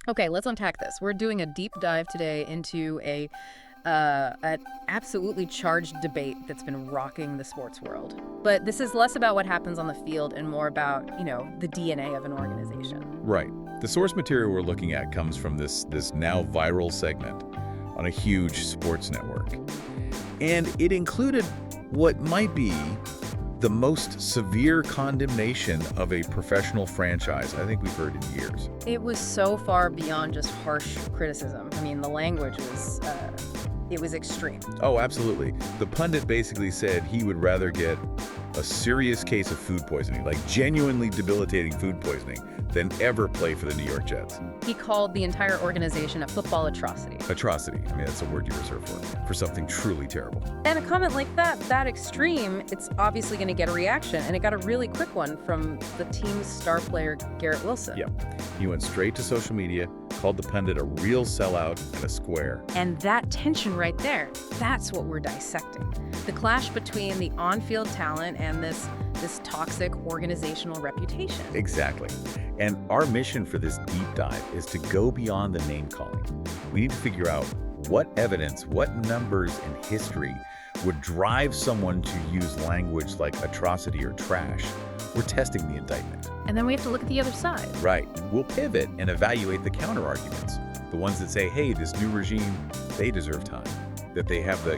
Okay, let's unpack this. We're doing a deep dive today into an absolutely charged debate that's been rocking the sports world. But this is less about what happens on the field and more about, the DNA of an organization. Right. The source material we're looking at comes from this now viral segment on a huge sports network. And it included what might be the most severe condemnation of a professional franchise I think we've heard in years. It was so far beyond just harsh criticism. I mean, the language was, it was extreme. Oh, absolutely. The pundit basically said he would rather get a serious case of food poisoning, like genuinely debilitating food poisoning, than ever play for the New York Jets. He called the entire organization a football atrocity. Atrocity. I mean, that's a word you reserve for something truly terrible. And a comment like that extreme, it's obviously going to get a reaction. And it got a really quick one from the team's star player, Garrett Wilson. Yep. He went straight to social media, called the pundit a real sellout and a square. And that tension right there, that's what we're dissecting. The clash between the on-field talent and this toxic organizational reputation. Exactly. And our mission for this deep dive is to go beyond the name calling. We need to figure out what evidence, what numbers and history would drive someone to use language like atrocity or trash. We're testing the indictment. And then we have to look at the other side. Right. We'll pivot and evaluate the counter-arguments. The ones that say, hey, this new regime, they deserve time. That they have the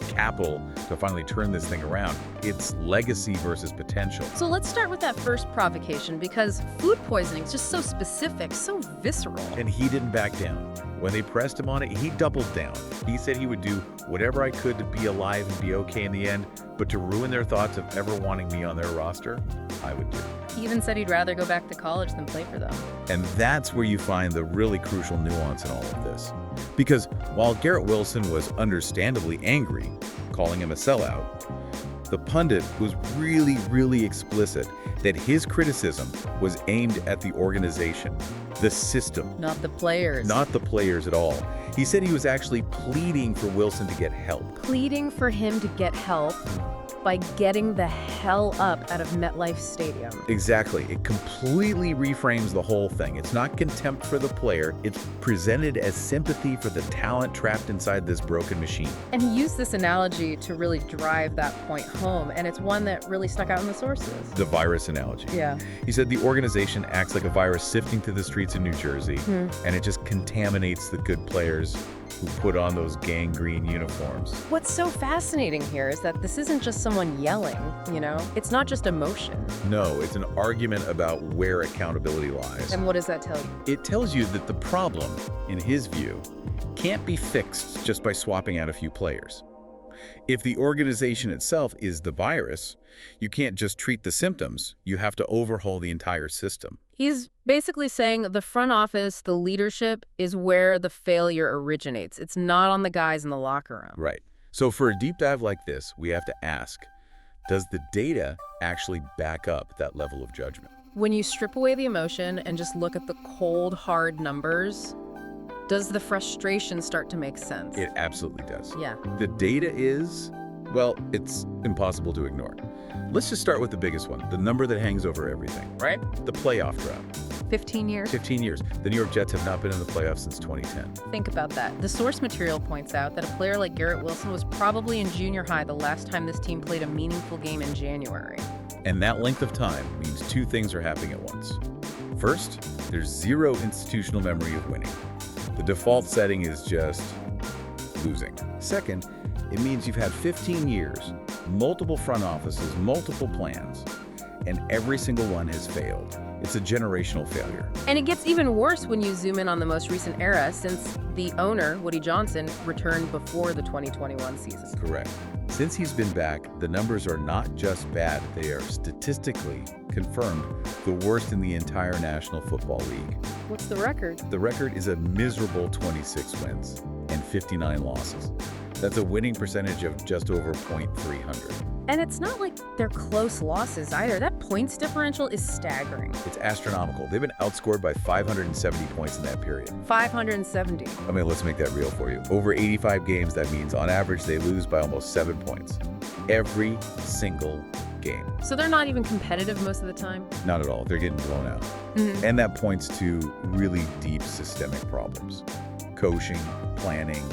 capital to finally turn this thing around. It's legacy versus potential. So let's start with that first provocation, because food poisoning is just so specific, so visceral. And he didn't back down. When they pressed him on it, he doubled down. He said he would do whatever I could to be alive and be okay in the end, but to ruin their thoughts of ever wanting me on their roster, I would do. He even said he'd rather go back to college than play for them. And that's where you find the really crucial nuance in all of this. Because while Garrett Wilson was understandably angry, calling him a sellout, the pundit was really, really explicit that his criticism was aimed at the organization, the system. Not the players. Not the players at all. He said he was actually pleading for Wilson to get help. Pleading for him to get help by getting the hell up out of MetLife Stadium. Exactly. It completely reframes the whole thing. It's not contempt for the player. It's presented as sympathy for the talent trapped inside this broken machine. And he used this analogy to really drive that point home, and it's one that really stuck out in the sources. The virus analogy. Yeah. He said the organization acts like a virus sifting through the streets in New Jersey, and it just contaminates the good players who put on those gangrene uniforms. What's so fascinating here is that this isn't just someone yelling, It's not just emotion. No, it's an argument about where accountability lies. And what does that tell you? It tells you that the problem, in his view, can't be fixed just by swapping out a few players. If the organization itself is the virus, you can't just treat the symptoms. You have to overhaul the entire system. He's basically saying the front office, the leadership, is where the failure originates. It's not on the guys in the locker room. Right. So for a deep dive like this, we have to ask, does the data actually back up that level of judgment? When you strip away the emotion and just look at the cold, hard numbers, does the frustration start to make sense? It absolutely does. Yeah. The data is, well, it's impossible to ignore. Let's just start with the biggest one, the number that hangs over everything, right? The playoff drought. 15 years? 15 years. The New York Jets have not been in the playoffs since 2010. Think about that. The source material points out that a player like Garrett Wilson was probably in junior high the last time this team played a meaningful game in January. And that length of time means two things are happening at once. First, there's zero institutional memory of winning. The default setting is just losing. Second, it means you've had 15 years, multiple front offices, multiple plans, and every single one has failed. It's a generational failure. And it gets even worse when you zoom in on the most recent era, since the owner, Woody Johnson, returned before the 2021 season. Correct. Since he's been back, the numbers are not just bad, they are statistically confirmed the worst in the entire National Football League. What's the record? The record is a miserable 26 wins and 59 losses. That's a winning percentage of just over .300. And it's not like they're close losses either. That points differential is staggering. It's astronomical. They've been outscored by 570 points in that period. 570. I mean, let's make that real for you. Over 85 games, that means on average they lose by almost 7 points. Every single game. game. So they're not even competitive most of the time? Not at all. They're getting blown out. And that points to really deep systemic problems. Coaching, planning,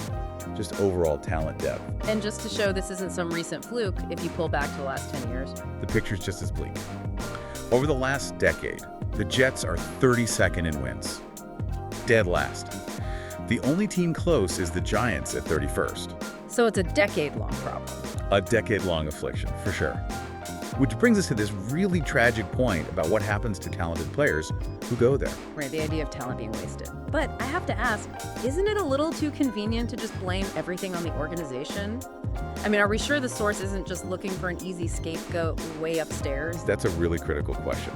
just overall talent depth. And just to show this isn't some recent fluke, if you pull back to the last 10 years. The picture's just as bleak. Over the last decade, the Jets are 32nd in wins. Dead last. The only team close is the Giants at 31st. So it's a decade-long problem. A decade-long affliction, for sure. Which brings us to this really tragic point about what happens to talented players who go there. Right, the idea of talent being wasted. But I have to ask, isn't it a little too convenient to just blame everything on the organization? I mean, are we sure the source isn't just looking for an easy scapegoat way upstairs? That's a really critical question.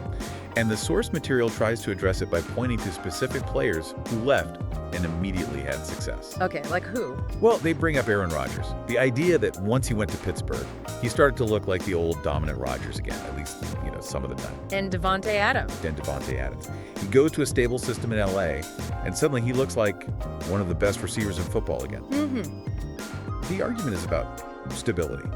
And the source material tries to address it by pointing to specific players who left and immediately had success. Okay, like who? Well, they bring up Aaron Rodgers. The idea that once he went to Pittsburgh, he started to look like the old dominant Rodgers again, at least, some of the time. And Devontae Adams. He goes to a stable system in LA, and suddenly he looks like one of the best receivers in football again. The argument is about stability.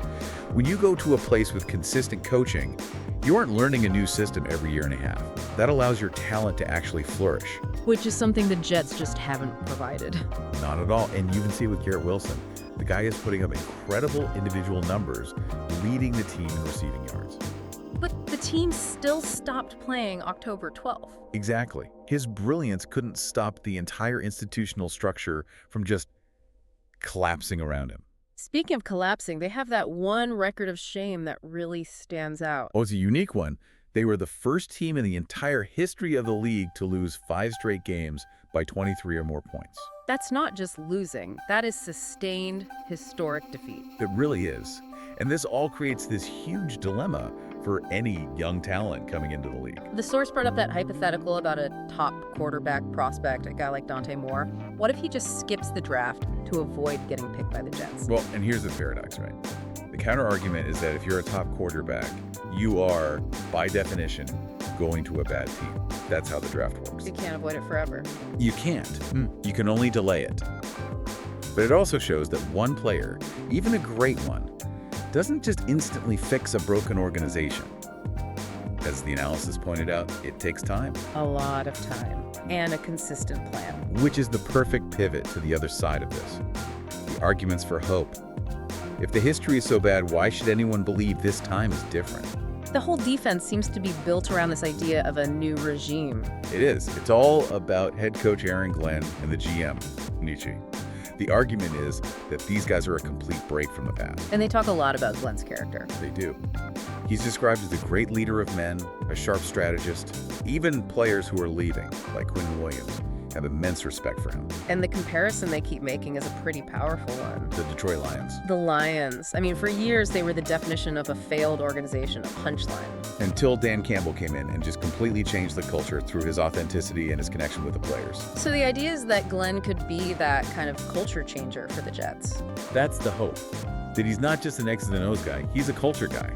When you go to a place with consistent coaching, you aren't learning a new system every year and a half. That allows your talent to actually flourish. Which is something the Jets just haven't provided. Not at all. And you can see with Garrett Wilson, the guy is putting up incredible individual numbers, leading the team in receiving yards. But the team still stopped playing October 12th. Exactly. His brilliance couldn't stop the entire institutional structure from just collapsing around him. Speaking of collapsing, they have that one record of shame that really stands out. Oh, it's a unique one. They were the first team in the entire history of the league to lose 5 straight games by 23 or more points. That's not just losing. That is sustained, historic defeat. It really is. And this all creates this huge dilemma for any young talent coming into the league. The source brought up that hypothetical about a top quarterback prospect, a guy like Dante Moore. What if he just skips the draft to avoid getting picked by the Jets? Well, and here's the paradox, right? The counter argument is that if you're a top quarterback, you are, by definition, going to a bad team. That's how the draft works. You can't avoid it forever. You can't. You can only delay it. But it also shows that one player, even a great one, doesn't just instantly fix a broken organization. As the analysis pointed out, it takes time. A lot of time. And a consistent plan. Which is the perfect pivot to the other side of this. The arguments for hope. If the history is so bad, why should anyone believe this time is different? The whole defense seems to be built around this idea of a new regime. It is. It's all about head coach Aaron Glenn and the GM, Nietzsche. The argument is that these guys are a complete break from the past. And they talk a lot about Glenn's character. They do. He's described as a great leader of men, a sharp strategist. Even players who are leaving, like Quinn Williams, have immense respect for him. And the comparison they keep making is a pretty powerful one. The Detroit Lions. The Lions. I mean, for years, they were the definition of a failed organization, a punchline. Until Dan Campbell came in and just completely changed the culture through his authenticity and his connection with the players. So the idea is that Glenn could be that kind of culture changer for the Jets. That's the hope. That he's not just an X's and O's guy, he's a culture guy.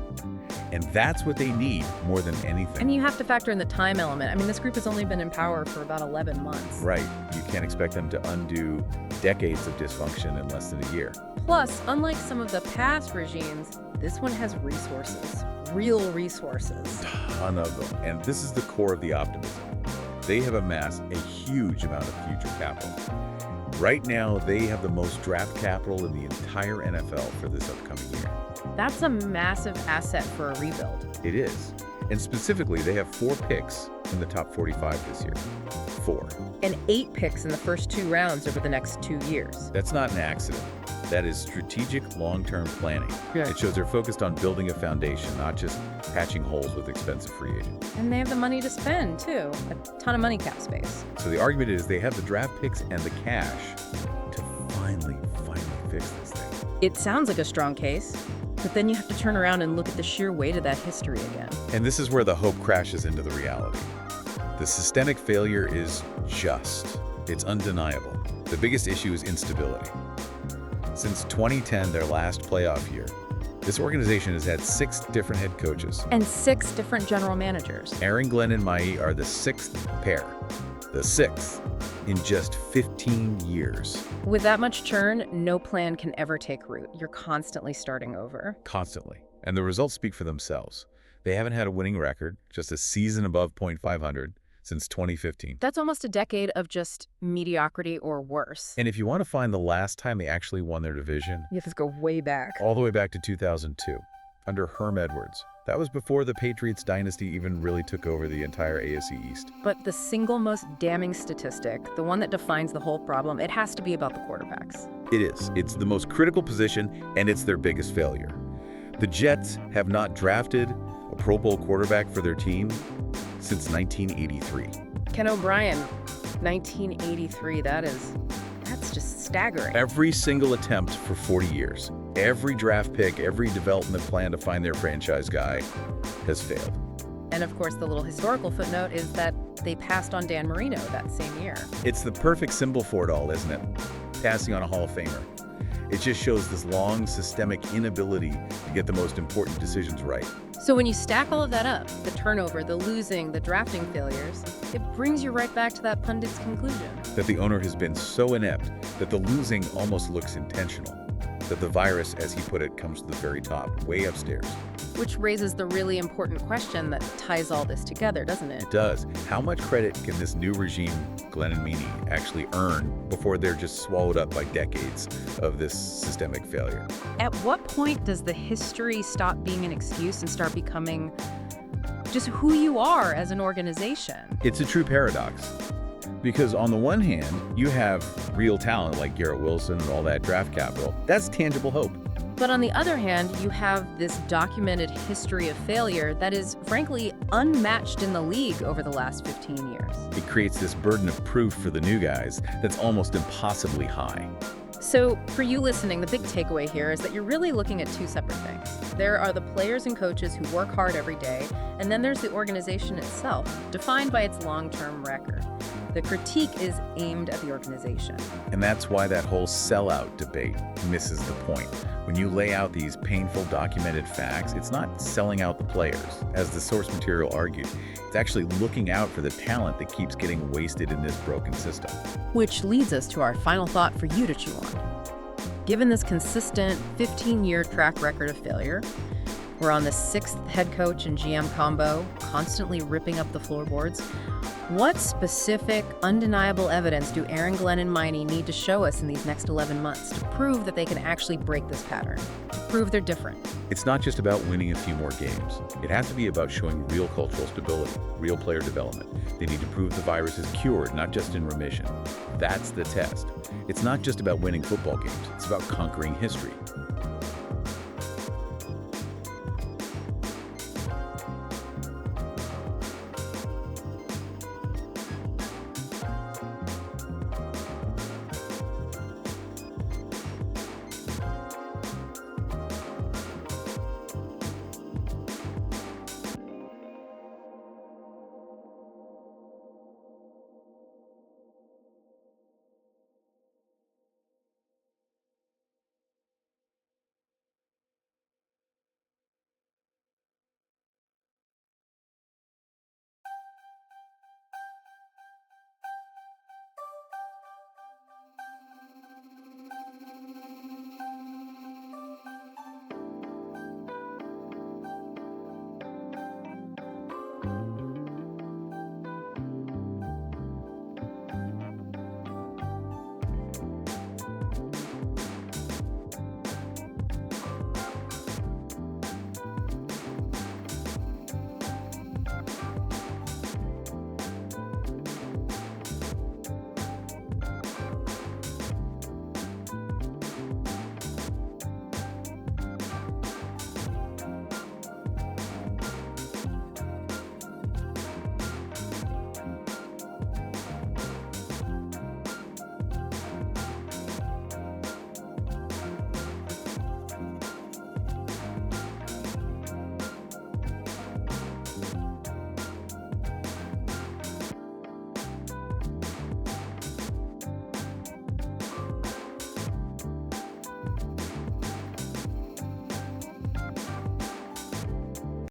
And that's what they need more than anything. And you have to factor in the time element. I mean, this group has only been in power for about 11 months. Right. You can't expect them to undo decades of dysfunction in less than a year. Plus, unlike some of the past regimes, this one has resources. Real resources. Ton of them. And this is the core of the optimism. They have amassed a huge amount of future capital. Right now, they have the most draft capital in the entire NFL for this upcoming year. That's a massive asset for a rebuild. It is. And specifically, they have 4 picks in the top 45 this year. 4. And 8 picks in the first 2 rounds over the next 2 years. That's not an accident. That is strategic long-term planning. Yeah. It shows they're focused on building a foundation, not just patching holes with expensive free agents. And they have the money to spend, too. A ton of money cap space. So the argument is they have the draft picks and the cash to finally fix this thing. It sounds like a strong case, but then you have to turn around and look at the sheer weight of that history again. And this is where the hope crashes into the reality. The systemic failure is it's undeniable. The biggest issue is instability. Since 2010, their last playoff year, this organization has had 6 different head coaches. And 6 different general managers. Aaron Glenn and Mai are the 6th pair. The 6th in just 15 years. With that much churn, no plan can ever take root. You're constantly starting over. Constantly. And the results speak for themselves. They haven't had a winning record, just a season above .500 since 2015. That's almost a decade of just mediocrity or worse. And if you want to find the last time they actually won their division, You have to go way back. all the way back to 2002, under Herm Edwards. That was before the Patriots dynasty even really took over the entire AFC East. But the single most damning statistic, the one that defines the whole problem, it has to be about the quarterbacks. It is. It's the most critical position, and it's their biggest failure. The Jets have not drafted a Pro Bowl quarterback for their team since 1983. Ken O'Brien, 1983, that's just staggering. Every single attempt for 40 years, every draft pick, every development plan to find their franchise guy has failed. And of course, the little historical footnote is that they passed on Dan Marino that same year. It's the perfect symbol for it all, isn't it? Passing on a Hall of Famer. It just shows this long, systemic inability to get the most important decisions right. So when you stack all of that up, the turnover, the losing, the drafting failures, it brings you right back to that pundit's conclusion. That the owner has been so inept that the losing almost looks intentional. That the virus, as he put it, comes to the very top, way upstairs. Which raises the really important question that ties all this together, doesn't it? It does. How much credit can this new regime, Glenn and Meany, actually earn before they're just swallowed up by decades of this systemic failure? At what point does the history stop being an excuse and start becoming just who you are as an organization? It's a true paradox. Because on the one hand, you have real talent like Garrett Wilson and all that draft capital. That's tangible hope. But on the other hand, you have this documented history of failure that is, frankly, unmatched in the league over the last 15 years. It creates this burden of proof for the new guys that's almost impossibly high. So for you listening, the big takeaway here is that you're really looking at two separate things. There are the players and coaches who work hard every day, and then there's the organization itself, defined by its long-term record. The critique is aimed at the organization. And that's why that whole sellout debate misses the point. When you lay out these painful documented facts, it's not selling out the players, as the source material argued. It's actually looking out for the talent that keeps getting wasted in this broken system. Which leads us to our final thought for you to chew on. Given this consistent 15-year track record of failure, we're on the sixth head coach and GM combo, constantly ripping up the floorboards. What specific, undeniable evidence do Aaron, Glenn, and Miney need to show us in these next 11 months to prove that they can actually break this pattern, to prove they're different? It's not just about winning a few more games. It has to be about showing real cultural stability, real player development. They need to prove the virus is cured, not just in remission. That's the test. It's not just about winning football games. It's about conquering history.